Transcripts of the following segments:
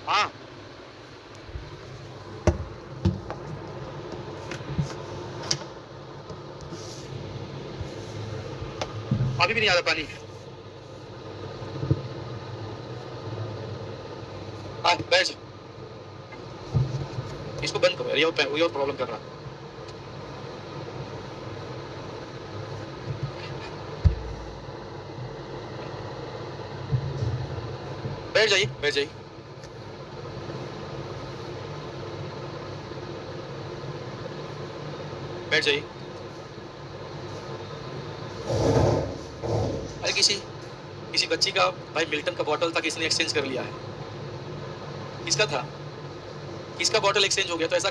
हाँ, अभी भी नहीं आ रहा पानी। हाँ, बैठ जा। इसको बंद करो यार, ये और प्रॉब्लम कर रहा है। बैठ जाइए, बैठ जाइए। बैठ जाइए। अरे किसी किसी बच्ची का भाई मिल्टन का बॉटल था, किसी ने एक्सचेंज कर लिया है। किसका था? किसका बॉटल एक्सचेंज हो गया? तो ऐसा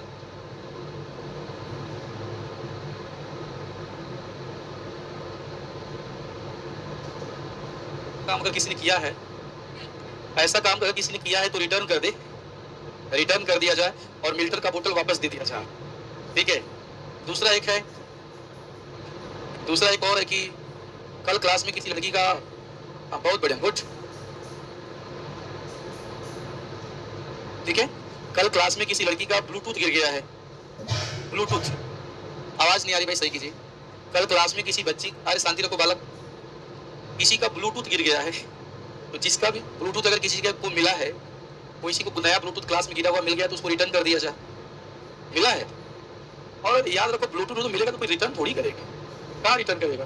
काम अगर किसी ने किया है, ऐसा काम अगर किसी ने किया है तो रिटर्न कर दे, रिटर्न कर दिया जाए और मिल्टन का बोतल वापस दे दिया जाए। ठीक है। दूसरा एक है, दूसरा एक और है कि कल क्लास में किसी लड़की का, हाँ, बहुत बढ़िया, गुड। ठीक है। कल क्लास में किसी लड़की का ब्लूटूथ गिर गया है। ब्लूटूथ, आवाज नहीं आ रही भाई, सही कीजिए। कल क्लास में किसी बच्ची, अरे शांति रखो बालक, किसी का ब्लूटूथ गिर गया है। तो जिसका भी ब्लूटूथ अगर किसी को मिला है, किसी को नया ब्लूटूथ क्लास में गिरा हुआ मिल गया तो उसको रिटर्न कर दिया जाए। मिला है। और याद रखो, ब्लूटूथ तो मिलेगा तो कोई रिटर्न थोड़ी करेगा। कहाँ रिटर्न करेगा?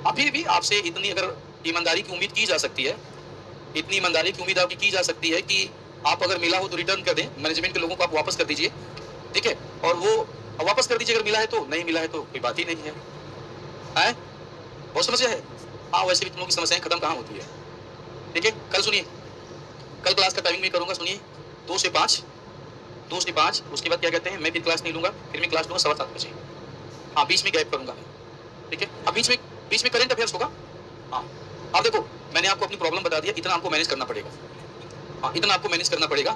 अभी भी आपसे इतनी अगर ईमानदारी की उम्मीद की जा सकती है, इतनी ईमानदारी की उम्मीद आपकी की जा सकती है कि आप अगर मिला हो तो रिटर्न कर दें, मैनेजमेंट के लोगों को आप वापस कर दीजिए। ठीक है। और वो वापस कर दीजिए अगर मिला है तो, नहीं मिला है तो कोई बात ही नहीं है। हैं? बहुत समस्या है। हाँ, वैसे भी तुम लोग की समस्याएं खत्म कहाँ होती है। ठीक है। कल सुनिए, कल क्लास का टाइमिंग मैं करूंगा, सुनिए, 2 से 5, 2 से 5। उसके बाद क्या कहते हैं, मैं फिर क्लास नहीं लूंगा, फिर मैं क्लास लूंगा 7:15 बजे। हाँ, बीच में गैप करूंगा। ठीक है। अब बीच में करंट अफेयर्स होगा। हाँ। अब देखो, मैंने आपको अपनी प्रॉब्लम बता दिया, इतना आपको मैनेज करना पड़ेगा। हाँ, इतना आपको मैनेज करना पड़ेगा।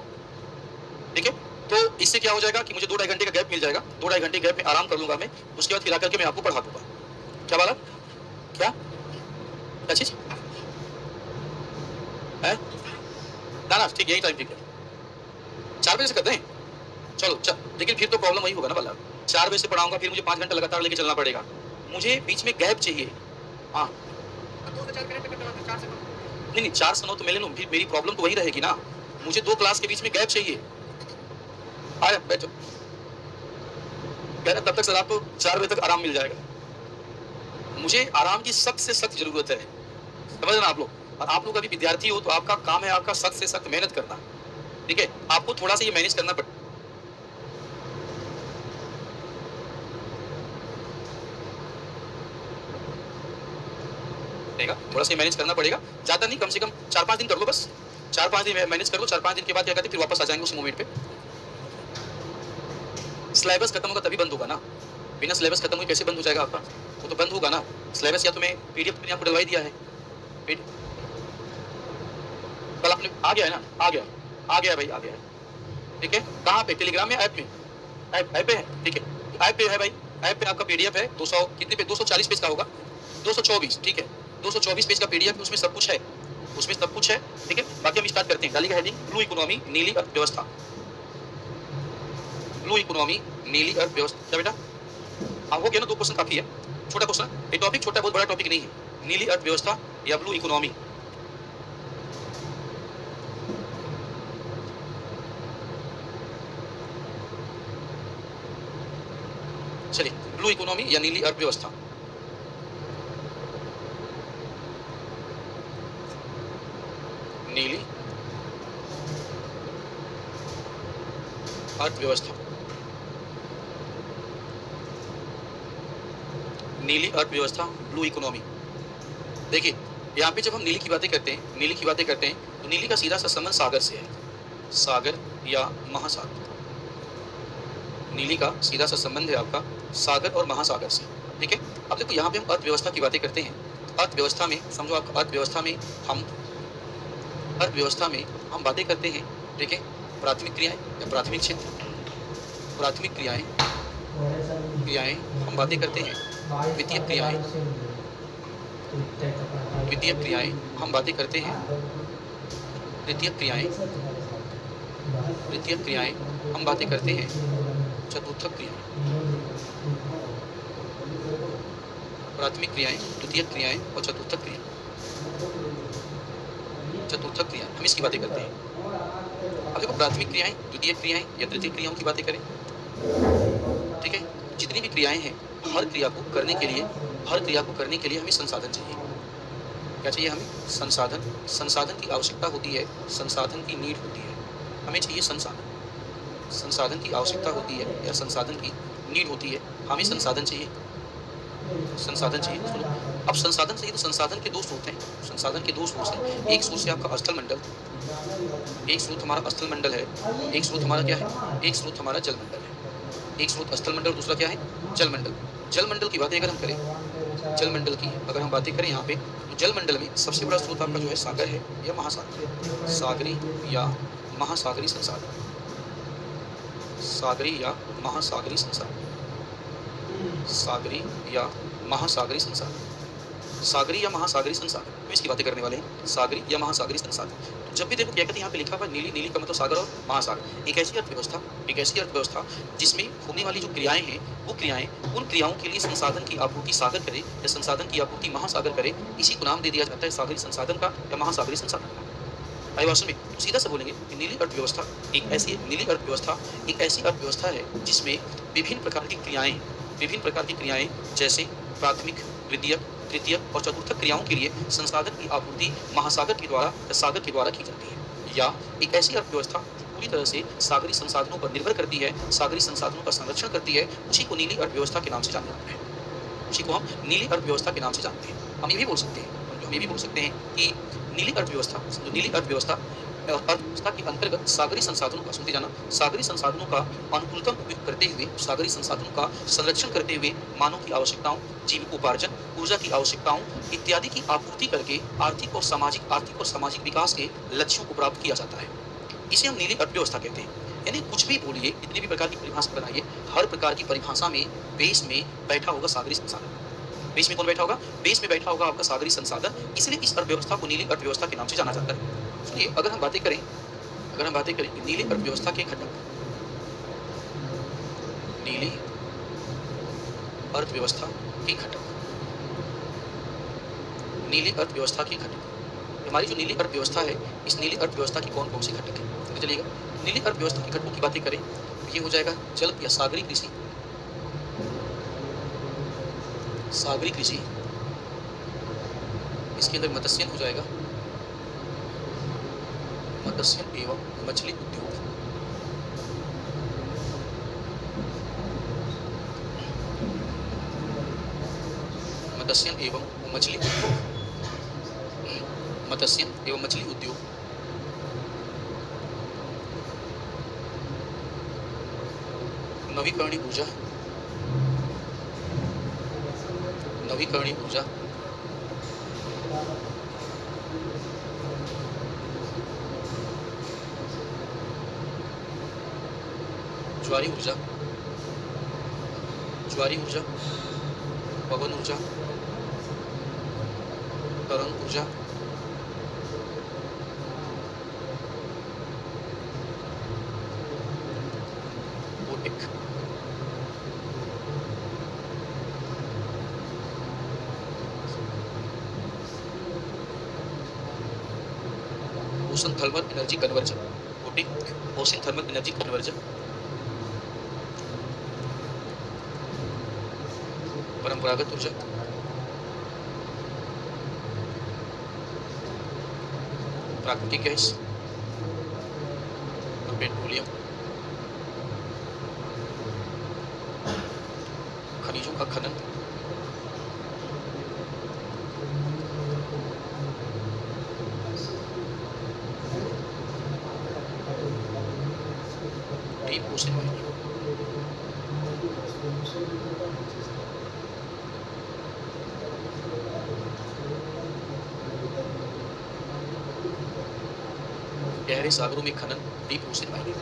ठीक है। तो इससे क्या हो जाएगा कि मुझे 2-2.5 घंटे का गैप मिल जाएगा, 2-2.5 घंटे गैप में आराम कर लूंगा मैं, उसके बाद फिर आकर के मैं आपको पढ़ा दूंगा। क्या बालक? क्या क्या चीज है? ना ना, ठीक, यही टाइम ठीक है। 4 बजे से करते हैं। चलो लेकिन फिर तो प्रॉब्लम वही होगा ना बालक, 4 बजे से पढ़ाऊंगा, फिर मुझे 5 घंटे लगातार लेके चलना पड़ेगा। मुझे बीच में गैप चाहिए। हाँ, 2 से 4 घंटे करते हैं, 4 से 9। नहीं नहीं, 4 से 9 तो मैं ले लूँ, फिर मेरी प्रॉब्लम तो वही रहेगी ना। मुझे 2 क्लास के बीच में गैप चाहिए। अरे बैठो, कह रहा तब तक सर आपको 4 बजे तक आराम मिल जाएगा। मुझे आराम की सख्त से सख्त जरूरत है, समझ ना आप लोग। और आप लोग अभी विद्यार्थी हो तो आपका काम है आपका सख्त से सख्त मेहनत करना। ठीक है। आपको थोड़ा सा ये मैनेज करना पड़ेगा, थोड़ा सा मैनेज करना पड़ेगा। ज्यादा नहीं, कम से कम 4-5 दिन कर लो बस। 4-5 दिन मैनेज कर लो, 4-5 दिन के बाद क्या कहते हैं, फिर वापस आ जाएंगे उस मोमेंट पे। सिलेबस खत्म होगा तभी बंद होगा ना। बिना सिलेबस खत्म हुए कैसे बंद हो जाएगा आपका? वो तो बंद होगा ना। सिलेबस या तो मैं पीडीएफ मैंने आपको डलवाई दिया है। कल आपने आ गया है ना? आ गया, आ गया भाई, आ गया है। ठीक है। कहाँ पे? टेलीग्राम में, ऐप में? ऐप पे है। ठीक है, ऐप पे है भाई। ऐप पे आपका पीडीएफ है, 200 कितने पे, 240 पेज का होगा, 224। ठीक है, 224 पेज का पीडीएफ, उसमें सब कुछ है, उसमें सब कुछ है। ठीक है। बाकी हम स्टार्ट करते हैं। डालिएगा हेडिंग, ब्लू इकोनॉमी, नीली अर्थव्यवस्था। ब्लू इकोनॉमी, नीली अर्थव्यवस्था। क्या बेटा? हाँ, हो गया ना, 2 क्वेश्चन काफी है। छोटा क्वेश्चन, ये टॉपिक छोटा, बहुत बड़ा टॉपिक नहीं है। नीली अर्थव्यवस्था या ब्लू इकोनॉमी। चलिए, ब्लू इकोनॉमी या नीली अर्थव्यवस्था। नीली अर्थव्यवस्था, नीली अर्थव्यवस्था, ब्लू इकोनॉमी। देखिए, यहाँ पे जब हम नीली की बातें करते हैं, नीली की बातें करते हैं, तो नीली का सीधा सा संबंध सागर से है, सागर या महासागर। नीली का सीधा सा संबंध है आपका सागर और महासागर से। ठीक है। अब देखो, यहाँ पे हम अर्थव्यवस्था की बातें करते हैं। अर्थव्यवस्था में समझो, आप अर्थव्यवस्था में हम अर्थव्यवस्था में हम बातें करते हैं। ठीक है। प्राथमिक क्रियाएं या प्राथमिक क्षेत्र, प्राथमिक क्रियाएं, क्रियाएं हम बातें करते हैं। द्वितीय क्रियाएं, द्वितीय क्रियाएं हम बातें करते हैं। तृतीय क्रियाएं, तृतीयक क्रियाएं हम बातें करते हैं चतुर्थक क्रियाएं। प्राथमिक क्रियाएं, द्वितीयक क्रियाएं और चतुर्थक क्रियाएं। चतुर्थक क्रिया हम इसकी बातें करते हैं। अब देखो प्राथमिक क्रियाएं, द्वितीयक क्रियाएं या तृतीयक क्रियाओं की बातें करें, ठीक है। जितनी भी क्रियाएं हैं, हर क्रिया को करने के लिए हमें संसाधन चाहिए। क्या चाहिए हमें? संसाधन। संसाधन की आवश्यकता होती है, संसाधन की नीड होती है। हमें चाहिए संसाधन। संसाधन की आवश्यकता होती है या संसाधन की नीड होती है। हमें संसाधन चाहिए। संसाधन चाहिए। सुनो, अब संसाधन चाहिए तो संसाधन के दो स्रोत हैं। संसाधन के दो सोर्स हैं। एक सोर्स है आपका स्थल मंडल, एक स्रोत हमारा स्थल मंडल है, एक स्रोत हमारा क्या है? एक स्रोत हमारा जल मंडल है। एक स्रोत स्थल मंडल, दूसरा क्या है? जल मंडल। जल मंडल की बातें अगर हम करें, जल मंडल की अगर हम बातें करें यहाँ पे, तो जल मंडल में सबसे बड़ा स्रोत आपका जो है सागर है या महासागर है। सागरी या महासागरी संसार। सागरी या महासागरी संसार। सागरी या महासागरी संसार। सागरी या महासागरी संसार, हम इसकी बातें करने वाले हैं। सागरी या महासागरी संसार। तो जब भी देखो क्या कहते हैं यहाँ पे लिखा हुआ नीली, नीली का मतलब सागर और महासागर। एक ऐसी अर्थव्यवस्था जिसमें होने वाली जो क्रियाएं हैं, वो क्रियाएं उन क्रियाओं के लिए संसाधन की आपूर्ति सागर करे या संसाधन की आपूर्ति महासागर करे, इसी को नाम दे दिया जाता है सागरी संसाधन का या महासागरी संसाधन का। आई भाषण में तो सीधा से बोलेंगे कि नीली अर्थव्यवस्था एक ऐसी अर्थव्यवस्था है जिसमें विभिन्न प्रकार की क्रियाएं जैसे प्राथमिक, द्वितीयक, तृतीयक और चतुर्थक क्रियाओं के लिए संसाधन की आपूर्ति महासागर के द्वारा या सागर के द्वारा की जाती है। या एक ऐसी अर्थव्यवस्था जो पूरी तरह से सागरी संसाधनों पर निर्भर करती है, सागरी संसाधनों का संरक्षण करती है, उसी को नीली अर्थव्यवस्था के नाम से जाना जाता है। उसी को हम नीली अर्थव्यवस्था के नाम से जानते हैं। हम ये भी बोल सकते हैं कि नीली अर्थव्यवस्था अर्थव्यवस्था के अंतर्गत सागरी संसाधनों का, सुनते जाना, सागरी संसाधनों का अनुकूलतम उपयोग करते हुए, सागरी संसाधनों का संरक्षण करते हुए मानव की आवश्यकताओं, जीविकोपार्जन, ऊर्जा की आवश्यकताओं इत्यादि की आपूर्ति करके आर्थिक और सामाजिक विकास के लक्ष्यों को प्राप्त किया जाता है। इसे हम नीली अर्थव्यवस्था कहते हैं। यानी कुछ भी बोलिए, कितनी भी प्रकार की परिभाषा बनाइए, हर प्रकार की परिभाषा में बेस में बैठा होगा सागरी संसाधन। बेस में कौन बैठा होगा? बेस में बैठा होगा आपका सागरी संसाधन। इसलिए इस अर्थव्यवस्था को नीली अर्थव्यवस्था के नाम से जाना जाता है। सुनिए, अगर हम बातें करें नीली अर्थव्यवस्था के घटक, नीली अर्थव्यवस्था के घटक, नीली अर्थव्यवस्था के घटक, हमारी जो नीली अर्थव्यवस्था है, इस नीली अर्थव्यवस्था की कौन कौन से घटक है? तो चलिएगा, नीली अर्थव्यवस्था के घटकों की बातें करें, ये हो जाएगा जल या सागरी कृषि, इसके अंदर मत्स्यन हो जाएगा, मत्स्यन एवं मछली उद्योग, मत्स्यन एवं मछली उद्योग, नवीकरणीय ऊर्जा, ज्वारी ऊर्जा, पवन ऊर्जा, तरंग ऊर्जा, boutique, ocean thermal energy conversion, boutique ocean thermal energy conversion, परंपरागत ऊर्जा, प्राकृतिक गैस और पेट्रोलियम, खनिजों का खनन, डीप ओशन माइनिंग, गहरे सागरों में खनन, डीप ओशन माइनिंग,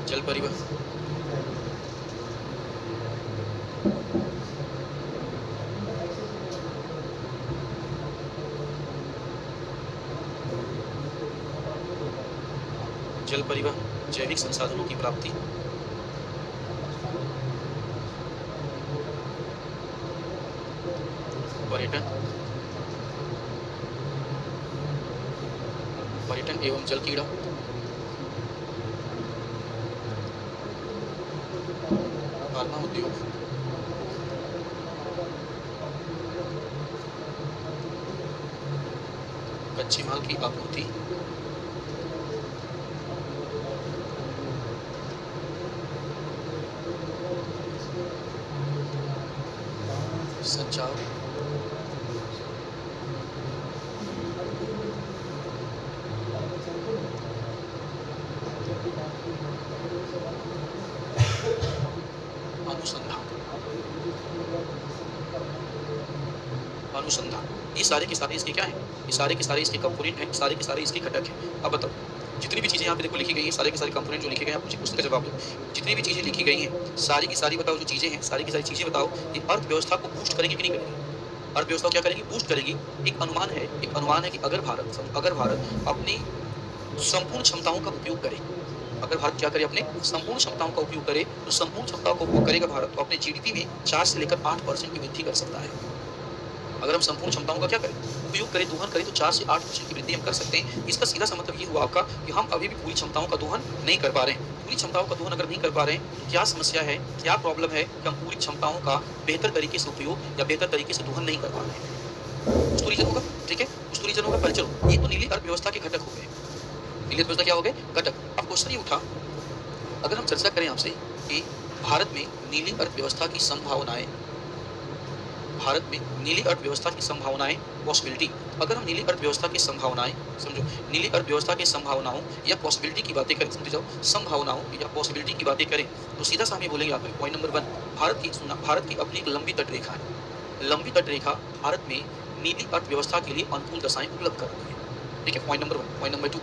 जल परिवहन, जल परिवहन, जैविक संसाधनों की प्राप्ति, पर्यटन, पर्यटन एवं जल कीड़ा, फार्मा उद्योग, कच्चे माल की आपूर्ति, संचार, अनुसंधान, अनुसंधान। ये सारे के सारे इसके क्या हैं? ये सारे के सारे इसके कंपोनेंट हैं, सारे के सारे इसके घटक हैं। अब बताओ, जितनी भी चीज़ें यहाँ पे देखो लिखी गई हैं, सारे के सारे कंपोनेंट जो लिखे गए हैं, आप मुझे उसका जवाब दो। जितनी भी चीज़ें लिखी गई हैं, सारी की सारी बताओ, जो चीज़ें हैं, सारी की सारी चीज़ें बताओ, ये अर्थव्यवस्था को बूस्ट करेंगी कि नहीं करेंगी? अर्थव्यवस्था को क्या करेंगी? बूस्ट करेगी। एक अनुमान है कि अगर भारत अपनी संपूर्ण क्षमताओं का उपयोग करे, अगर भारत क्या करे, अपने संपूर्ण क्षमताओं का उपयोग करे, तो संपूर्ण क्षमताओं का उपयोग करेगा भारत, तो अपने जीडीपी में 4 से लेकर 8% की वृद्धि कर सकता है। अगर हम संपूर्ण क्षमताओं का क्या करें, उपयोग करें, दोहन करें, तो 4 से 8% की वृद्धि हम कर सकते हैं। इसका सीधा सा मतलब ये हुआ आपका कि हम अभी भी पूरी क्षमताओं का दोहन नहीं कर पा रहे हैं। पूरी क्षमताओं का दोहन अगर नहीं कर पा रहे हैं, तो क्या समस्या है, क्या प्रॉब्लम है कि हम पूरी क्षमताओं का बेहतर तरीके से उपयोग या बेहतर तरीके से दोहन नहीं कर पा रहे हैं। कुछ तो रीजन होगा, ठीक है, कुछ तो रीजन होगा। पर चलो, ये तो नीली अर्थव्यवस्था के घटक हो गए। नीली अर्थव्यवस्था क्या हो गए? घटक। अब क्वेश्चन ये उठा, अगर हम चर्चा करें आपसे कि भारत में नीली अर्थव्यवस्था की संभावनाएं, भारत में नीली अर्थव्यवस्था की संभावनाएं, पॉसिबिलिटी, अगर हम नीली अर्थव्यवस्था की संभावनाएं, समझो, नीली अर्थव्यवस्था की संभावनाओं या पॉसिबिलिटी की बातें करें, समझ जाओ, संभावनाओं या पॉसिबिलिटी की बातें करें, तो सीधा सा हम ये बोलेंगे आपको, पॉइंट नंबर 1, भारत की अपनी एक लंबी तट रेखा है। लंबी तट रेखा भारत में नीली अर्थव्यवस्था के लिए अनुकूल दशाएं उपलब्ध कराती है। ठीक है, point number 1। Point number 2,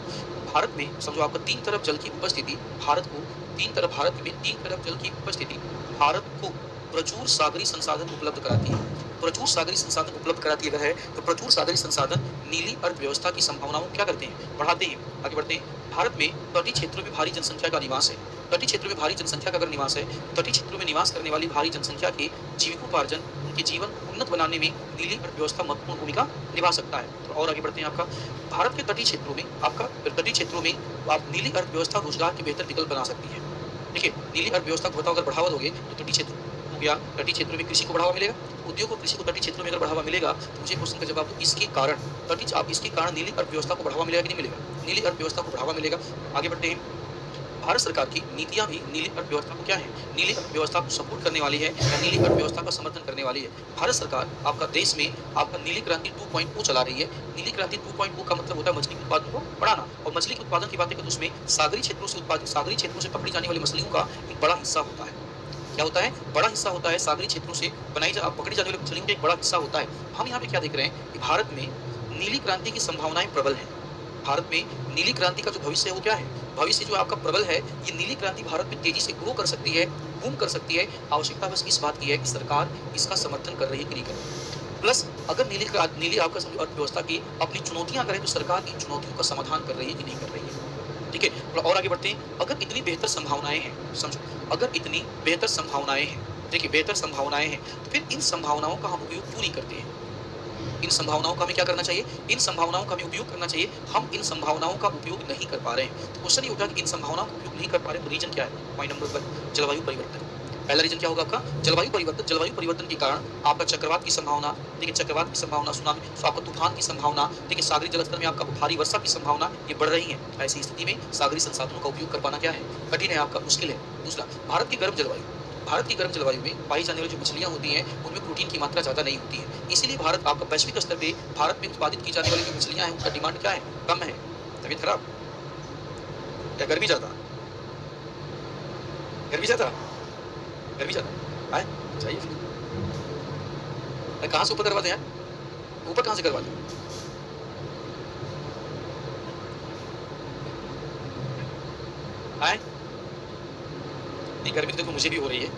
Bharat में समझो आपका तीन तरफ जल की उपस्थिति, भारत में तीन तरफ जल की उपस्थिति भारत को प्रचुर सागरी संसाधन उपलब्ध कराती है। प्रचुर सागरी संसाधन उपलब्ध कराती अगर है, तो प्रचुर सागरी संसाधन नीली अर्थव्यवस्था की संभावनाओं क्या करते हैं? बढ़ाते हैं। आगे बढ़ते हैं। भारत में तटीय क्षेत्रों में भारी जनसंख्या का निवास है। तटीय क्षेत्रों में भारी जनसंख्या का अगर निवास है, तटीय क्षेत्रों में निवास करने वाली भारी जनसंख्या के जीविकोपार्जन, उनके जीवन उन्नत बनाने में नीली अर्थव्यवस्था महत्वपूर्ण भूमिका निभा सकता है। तो और आगे बढ़ते हैं। आपका भारत के तटीय क्षेत्रों में, आप नीली अर्थव्यवस्था रोजगार के बेहतर विकल्प बना सकती है। देखिए, नीली अर्थव्यवस्था को बताओ, अगर बढ़ावा दोगे तो तटीय क्षेत्र हो गया, तटीय क्षेत्रों में कृषि को बढ़ावा मिलेगा, उद्योग और कृषि को तटीय क्षेत्रों में अगर बढ़ावा मिलेगा, तो मुझे क्वेश्चन का जवाब दो, इसके कारण इसके कारण नीली अर्थव्यवस्था को बढ़ावा मिलेगा कि नहीं मिलेगा? नीली अर्थव्यवस्था को बढ़ावा मिलेगा। आगे बढ़ते हैं। भारत सरकार की नीतियां भी नीली अर्थव्यवस्था को क्या है? नीली अर्थव्यवस्था को सपोर्ट करने वाली है या नीली अर्थव्यवस्था का समर्थन करने वाली है। भारत सरकार आपका देश में आपका नीली क्रांति 2.0 चला रही है। नीली क्रांति 2.0 का मतलब होता है मछली के उत्पादन को बढ़ाना, और मछली के उत्पादन की बातें करें तो उसमें सागरी क्षेत्रों से पकड़ी जाने वाली मछलियों का एक बड़ा हिस्सा होता है। क्या होता है? बड़ा हिस्सा होता है। सागरी क्षेत्रों से पकड़ी जाने वाली मछलियों का एक बड़ा हिस्सा होता है। हम यहाँ पे क्या देख रहे हैं कि भारत में नीली क्रांति की संभावनाएं प्रबल है। भारत में नीली क्रांति का जो भविष्य है वो क्या है? भविष्य जो आपका प्रबल है, ये नीली क्रांति भारत में तेजी से ग्रो कर सकती है, बूम कर सकती है। आवश्यकता बस इस बात की है कि सरकार इसका समर्थन कर रही है कि नहीं कर रही। प्लस अगर नीली आपका समझो अर्थव्यवस्था की अपनी चुनौतियां करें, तो सरकार इन चुनौतियों का समाधान कर रही है कि नहीं कर रही है। ठीक है, और आगे बढ़ते हैं। अगर इतनी बेहतर संभावनाएं हैं, समझो, अगर इतनी बेहतर संभावनाएं हैं, देखिए बेहतर संभावनाएं हैं, तो फिर इन संभावनाओं का हम उपयोग क्यों नहीं करते हैं? इन संभावनाओं का हमें क्या करना चाहिए? इन संभावनाओं का हमें उपयोग करना चाहिए। हम इन संभावनाओं का उपयोग नहीं कर पा रहे हैं। तो क्वेश्चन ये उठा कि इन संभावनाओं का उपयोग नहीं कर पा रहे हैं, तो रीजन क्या है? पॉइंट नंबर 1, जलवायु परिवर्तन। पहला रीजन क्या होगा आपका? जलवायु परिवर्तन। जलवायु परिवर्तन के कारण आपका चक्रवात की संभावना, ठीक है, चक्रवात की संभावना, सुनामी, तो आपका तूफान की संभावना, ठीक है, सागरी जलस्तर में आपका भारी वर्षा की संभावना, ये बढ़ रही है। ऐसी स्थिति में सागरी संसाधनों का उपयोग कर पाना क्या है? कठिन है, आपका मुश्किल है। दूसरा, भारत की गर्म जलवायु में पाई जाने वाली जो मछलियां होती हैं, उनमें प्रोटीन की मात्रा ज़्यादा नहीं होती है। इसीलिए भारत आपका वैश्विक स्तर पे भारत में उत्पादित की जाने वाली जो मछलियां हैं, उनका डिमांड क्या है? कम है। तबीयत खराब? क्या गर्मी ज़्यादा? गर्मी ज़्यादा? गर्मी ज़्यादा? आए चाहिए फिर। कहाँ से ऊपर करवा दें यार? ऊपर कहाँ से करवा दें? आए? नहीं, गर्मी तो देखो मुझे भी हो रही है।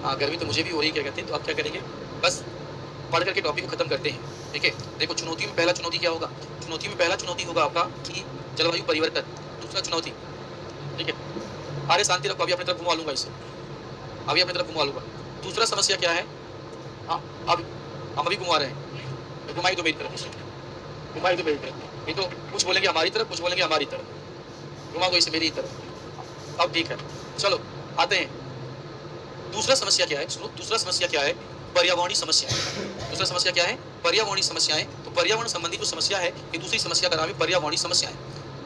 हाँ, गर्मी तो मुझे भी हो रही है। क्या कहते हैं, तो आप क्या करेंगे? बस पढ़ करके टॉपिक को खत्म करते हैं। ठीक है, देखो चुनौती में पहला चुनौती क्या होगा? चुनौती में पहला चुनौती होगा आपका कि जलवायु परिवर्तन। दूसरा चुनौती ठीक है, अरे शांति रखो, अभी अपनी तरफ घुमा लूंगा इसे, अभी अपनी तरफ घुमा लूंगा। दूसरा समस्या क्या है? हाँ, अब हम अभी घुमा रहे हैं, घुमाई तो मेरी तरफ इसे, घुमाई तो मेरी तरफ, ये तो कुछ बोलेंगे हमारी तरफ, कुछ बोलेंगे हमारी तरफ, घुमा दो इसे मेरी तरफ। अब ठीक है, चलो आते हैं। दूसरा समस्या क्या है? सुनो, दूसरा समस्या क्या है? पर्यावरणीय समस्याएं। दूसरा समस्या क्या है? पर्यावरणीय समस्याएं। तो पर्यावरण संबंधी जो समस्या है, ये दूसरी समस्या का नाम है पर्यावरणीय समस्याएं।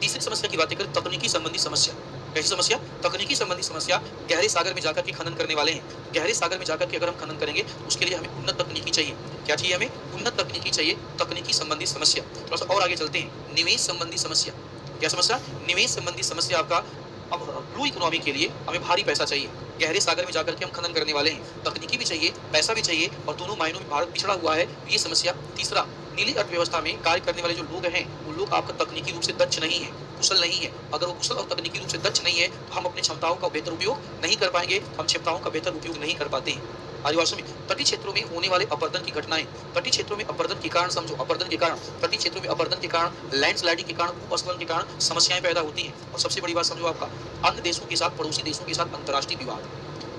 तीसरी समस्या की बातें करें, तकनीकी संबंधी समस्या। कैसी समस्या? तकनीकी संबंधी समस्या। गहरे सागर में जाकर के खनन करने वाले हैं, गहरे सागर में जाकर के अगर हम खनन करेंगे तो उसके लिए हमें उन्नत तकनीकी चाहिए। क्या चाहिए हमें? उन्नत तकनीकी चाहिए। तकनीकी संबंधी समस्या। थोड़ा सा और आगे चलते हैं, निवेश संबंधी समस्या। क्या समस्या? निवेश संबंधी समस्या आपका, अब ब्लू इकोनॉमी के लिए हमें भारी पैसा चाहिए। गहरे सागर में जाकर के हम खनन करने वाले हैं, तकनीकी भी चाहिए, पैसा भी चाहिए, और दोनों मायनों में भारत पिछड़ा हुआ है, ये समस्या। तीसरा, नीली अर्थव्यवस्था में कार्य करने वाले जो लोग हैं, वो लोग आपका तकनीकी रूप से दक्ष नहीं है, कुशल नहीं है। अगर वो कुशल और तकनीकी रूप से दक्ष नहीं है तो हम अपनी क्षमताओं का बेहतर उपयोग नहीं कर पाएंगे, हम क्षमताओं का बेहतर उपयोग नहीं कर पाते हैं। आदिवासियों में तटीय क्षेत्रों में होने वाले अपरदन की घटनाएं, तटीय क्षेत्रों में अपरदन के कारण समझो, अपरदन के कारण, तटीय क्षेत्रों में अपरदन के कारण, लैंडस्लाइडिंग के कारण, भूस्खलन के कारण समस्याएं पैदा होती हैं। और सबसे बड़ी बात समझो, आपका अन्य देशों के साथ, पड़ोसी देशों के साथ अंतर्राष्ट्रीय विवाद।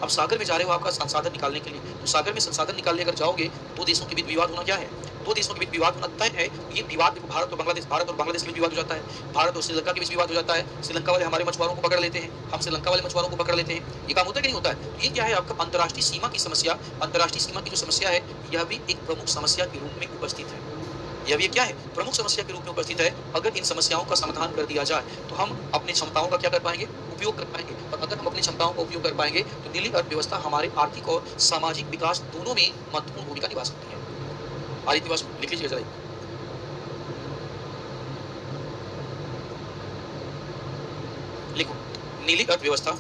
अब सागर में जा रहे हो आपका संसाधन निकालने के लिए, तो सागर में संसाधन निकालने अगर जाओगे, दो देशों के बीच विवाद होना क्या है? दो देशों के बीच विवाद होना तय है। ये विवाद भारत और बांग्लादेश, भारत और बांग्लादेश के बीच विवाद हो जाता है, भारत और श्रीलंका के बीच विवाद हो जाता है। श्रीलंका वाले हमारे मछुआरों को पकड़ लेते हैं, हम श्रीलंका वाले मछुआरों को पकड़ लेते हैं। ये काम होता है कि नहीं होता है? ये क्या है? आपका अंतर्राष्ट्रीय सीमा की समस्या। अंतर्राष्ट्रीय सीमा की जो समस्या है, यह भी एक प्रमुख समस्या के रूप में उपस्थित है। यह भी क्या है? प्रमुख समस्या के रूप में उपस्थित है। अगर इन समस्याओं का समाधान कर दिया जाए तो हम अपनी क्षमताओं का क्या कर पाएंगे? उपयोग कर पाएंगे। और अगर हम अपनी क्षमताओं का उपयोग कर पाएंगे तो नीली अर्थव्यवस्था हमारे आर्थिक और सामाजिक विकास दोनों में महत्वपूर्ण भूमिका निभा सकती है। आदित्य वासु लिख लीजिए जरा, लिखो नीली अर्थव्यवस्था।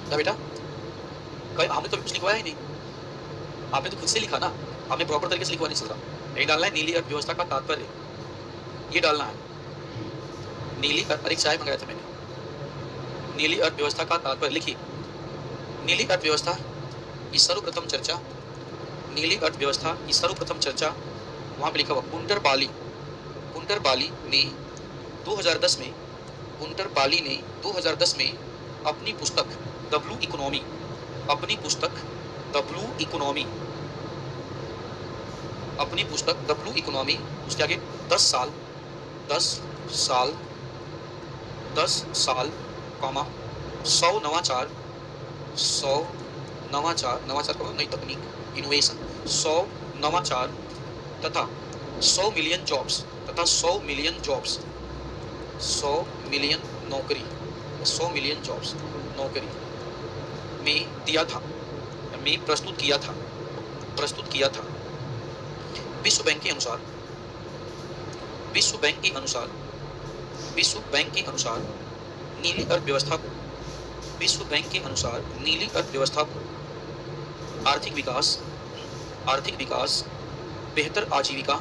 क्या बेटा? हमने तो कुछ लिखवाया ही नहीं, आपने तो खुद से लिखा ना, आपने प्रॉपर तरीके से लिखवा नहीं सकता। यही डालना है, नीली अर्थव्यवस्था का तात्पर्य, ये डालना है। नीली अरे चाय मंगाया था मैंने। नीली अर्थव्यवस्था का तात्पर्य लिखिए। नीली अर्थव्यवस्था की सर्वप्रथम चर्चा, नीली अर्थव्यवस्था की सर्वप्रथम चर्चा वहाँ पे लिखा हुआ गुंटर बाली, गुंटर बाली ने 2010 में, गुंटर बाली ने 2010 में अपनी पुस्तक द ब्लू इकोनॉमी, अपनी पुस्तक द ब्लू इकोनॉमी, अपनी पुस्तक द ब्लू इकोनॉमी, उसके आगे 10 साल, 10 साल, 10 साल, 100 नवाचार, 100 नवाचार, नवाचार को नई तकनीक, इनोवेशन, 100 नवाचार तथा 100 मिलियन जॉब्स, तथा 100 मिलियन जॉब्स, 100 मिलियन नौकरी, 100 मिलियन जॉब्स नौकरी में दिया था, में प्रस्तुत किया था, प्रस्तुत किया था। विश्व बैंक के अनुसार, विश्व बैंक के अनुसार, विश्व बैंक के अनुसार नीली अर्थव्यवस्था को, विश्व बैंक के अनुसार नीली अर्थव्यवस्था को आर्थिक विकास, आर्थिक विकास, बेहतर आजीविका,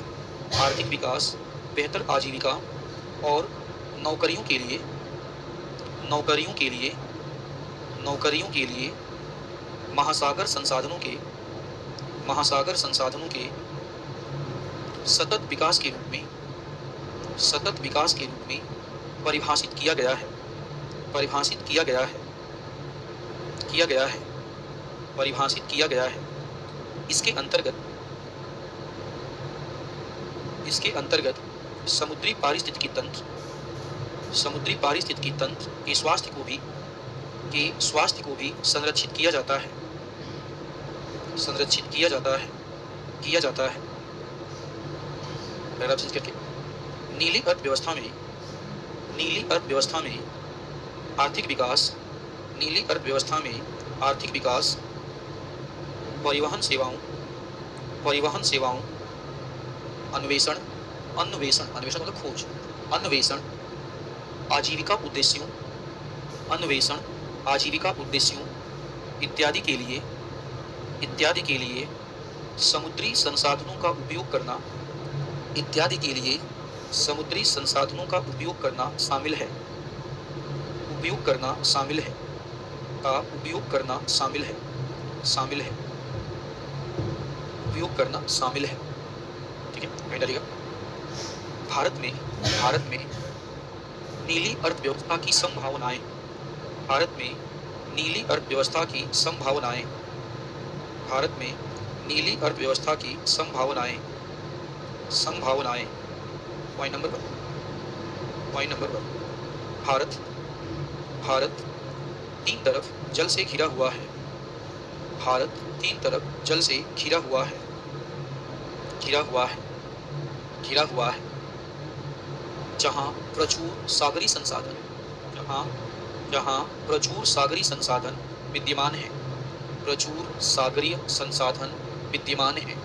आर्थिक विकास, बेहतर आजीविका और नौकरियों के लिए, नौकरियों के लिए, नौकरियों के लिए महासागर संसाधनों के, महासागर संसाधनों के सतत विकास के रूप में, सतत विकास के रूप में परिभाषित किया गया है, परिभाषित किया गया है, किया गया है, परिभाषित किया गया है। इसके अंतर्गत, इसके अंतर्गत समुद्री पारिस्थितिकी तंत्र, समुद्री पारिस्थितिकी तंत्र के स्वास्थ्य को भी, के स्वास्थ्य को भी संरक्षित किया जाता है, संरक्षित किया जाता है, किया जाता है। करके नीली अर्थव्यवस्था में, नीली अर्थव्यवस्था में आर्थिक विकास, नीली अर्थव्यवस्था में आर्थिक विकास, परिवहन सेवाओं, परिवहन सेवाओं, अन्वेषण, अन्वेषण, अन्वेषण मतलब खोज, अन्वेषण, आजीविका उद्देश्यों, अन्वेषण, आजीविका उद्देश्यों इत्यादि के लिए, इत्यादि के लिए समुद्री संसाधनों का उपयोग करना, इत्यादि के लिए समुद्री संसाधनों का उपयोग करना शामिल है, उपयोग करना शामिल है, का उपयोग करना शामिल है, शामिल है, उपयोग करना शामिल है। ठीक है, कहीं डालिएगा। भारत में, भारत में नीली अर्थव्यवस्था की संभावनाएं। भारत में नीली अर्थव्यवस्था की संभावनाएं। भारत में नीली अर्थव्यवस्था की संभावनाएं। संभावनाएं। Point number 1। Point number 1। Bharat Bharat तीन तरफ जल से घिरा हुआ है। भारत तीन तरफ जल से घिरा हुआ है। घिरा हुआ है। घिरा हुआ है। जहां प्रचुर सागरी संसाधन जहां जहां प्रचुर सागरी संसाधन विद्यमान है। प्रचुर सागरीय संसाधन विद्यमान है।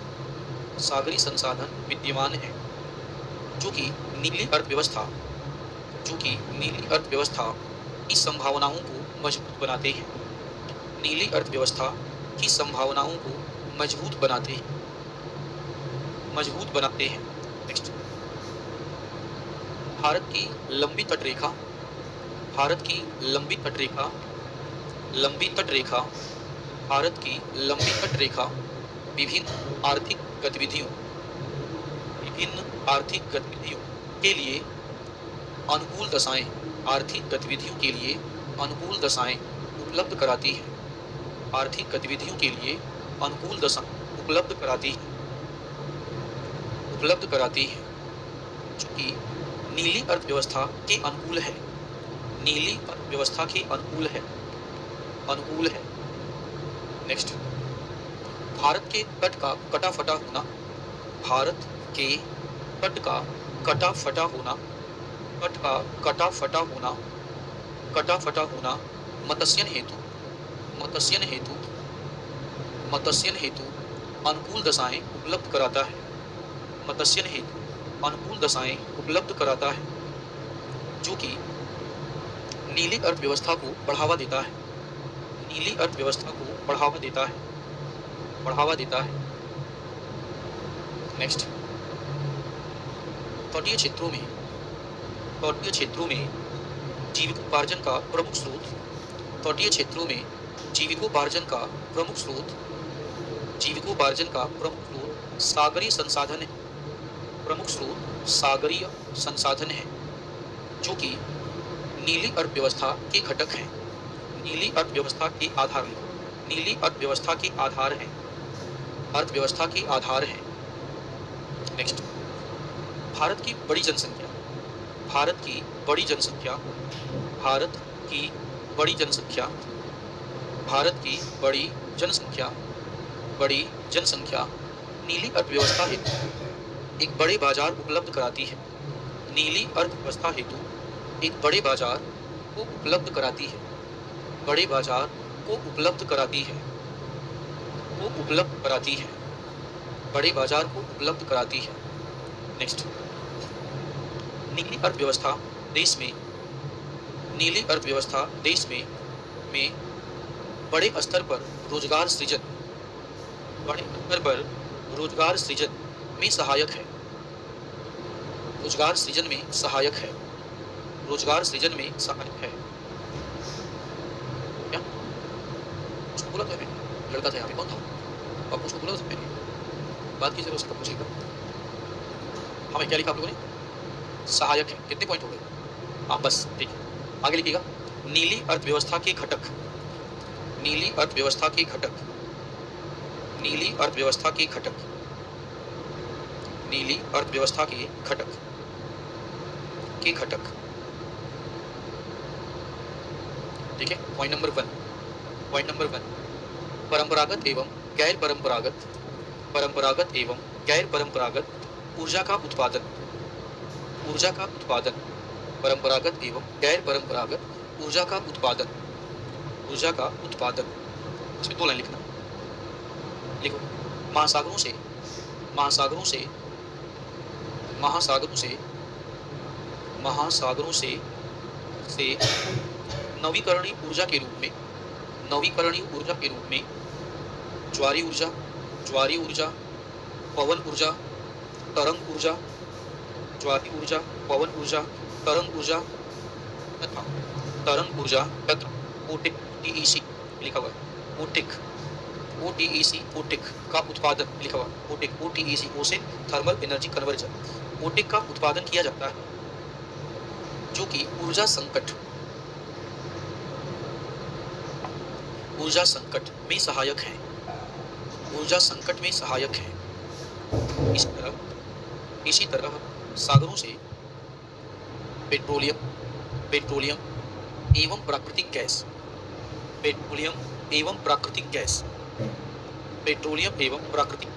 सागरी संसाधन विद्यमान है, जो कि नीली अर्थव्यवस्था जो कि नीली अर्थव्यवस्था की संभावनाओं को मजबूत बनाते हैं। नीली अर्थव्यवस्था की संभावनाओं को मजबूत बनाते हैं। मजबूत बनाते हैं। नेक्स्ट। भारत की लंबी तटरेखा। भारत की लंबी तटरेखा। लंबी तटरेखा। भारत की लंबी तटरेखा विभिन्न आर्थिक गतिविधियों विभिन्न आर्थिक गतिविधियों के लिए अनुकूल दशाएं आर्थिक गतिविधियों के लिए अनुकूल दशाएं उपलब्ध कराती है। आर्थिक गतिविधियों के लिए अनुकूल दशाएं उपलब्ध कराती है। उपलब्ध कराती है, चूंकि नीली अर्थव्यवस्था के अनुकूल है। नीली अर्थव्यवस्था के अनुकूल है। अनुकूल है। नेक्स्ट। भारत के तट का कटा फटा होना। भारत के तट का कटा फटा होना। तट का कटा फटा होना। कटा फटा होना मत्स्यन हेतु मत्स्यन हेतु मत्स्यन हेतु अनुकूल दशाएं उपलब्ध कराता है। मत्स्यन हेतु अनुकूल दशाएं उपलब्ध कराता है, जो कि नीली अर्थव्यवस्था को बढ़ावा देता है। नीली अर्थव्यवस्था को बढ़ावा देता है। बढ़ावा देता है। नेक्स्ट। तटीय क्षेत्रों में तटीय क्षेत्रों में जीविकोपार्जन का प्रमुख स्रोत तटीय क्षेत्रों में जीविकोपार्जन का प्रमुख स्रोत जीविकोपार्जन का प्रमुख स्रोत सागरीय संसाधन है। प्रमुख स्रोत सागरीय संसाधन है, जो कि नीली अर्थव्यवस्था के घटक हैं। नीली अर्थव्यवस्था के आधार नीली अर्थव्यवस्था के आधार हैं। अर्थव्यवस्था के आधार हैं। नेक्स्ट। भारत की बड़ी जनसंख्या। भारत की बड़ी जनसंख्या। भारत की बड़ी जनसंख्या। भारत की बड़ी जनसंख्या। बड़ी जनसंख्या नीली अर्थव्यवस्था हेतु एक बड़े बाजार उपलब्ध कराती है। नीली अर्थव्यवस्था हेतु एक बड़े बाजार को उपलब्ध कराती है। बड़े बाजार को उपलब्ध कराती है। को उपलब्ध कराती है। बड़े बाजार को उपलब्ध कराती है। नेक्स्ट। नीली अर्थव्यवस्था देश में नीली अर्थव्यवस्था देश में बड़े स्तर पर रोजगार सृजन बड़े स्तर पर रोजगार सृजन में सहायक है। रोजगार सृजन में सहायक है। रोजगार सृजन में सहायक है। क्या उसको बोला था मैंने? लड़का था यहाँ पे, कौन था? अब उसको बोला था मैंने, बात कीजिए उसको पूछिएगा। हमें क्या लिखा आप लोगों ने? सहायक है। कितने पॉइंट हो गए? हाँ बस ठीक है, आगे लिखिएगा। नीली अर्थव्यवस्था के घटक। नीली अर्थव्यवस्था के घटक। नीली अर्थव्यवस्था के घटक। नीली अर्थव्यवस्था के घटक के घटक। ठीक है। Point number 1। Point number 1। परंपरागत एवं गैर परंपरागत परंपरागत एवं गैर परंपरागत ऊर्जा का उत्पादन। ऊर्जा का उत्पादन। परंपरागत एवं गैर परंपरागत ऊर्जा का उत्पादन। ऊर्जा का उत्पादन। इसमें 2 लाइन लिखना। लिखो। महासागरों से महासागरों से महासागरों से महासागरों से नवीकरणीय ऊर्जा के रूप में नवीकरणीय ऊर्जा के रूप में ज्वारी ऊर्जा, पवन ऊर्जा, तरंग ऊर्जा, ज्वारी ऊर्जा, पवन ऊर्जा, तरंग ऊर्जा तथा ओटिक टीईसी लिखा हुआ है। ओटिक का उत्पादन लिखा हुआ। Otic ocean thermal energy conversion. Otic का उत्पादन किया जाता है, जो कि ऊर्जा संकट में सहायक है। ऊर्जा संकट में सहायक है। इसी तरह सागरों से पेट्रोलियम पेट्रोलियम एवं प्राकृतिक गैस पेट्रोलियम एवं प्राकृतिक गैस पेट्रोलियम एवं प्राकृतिक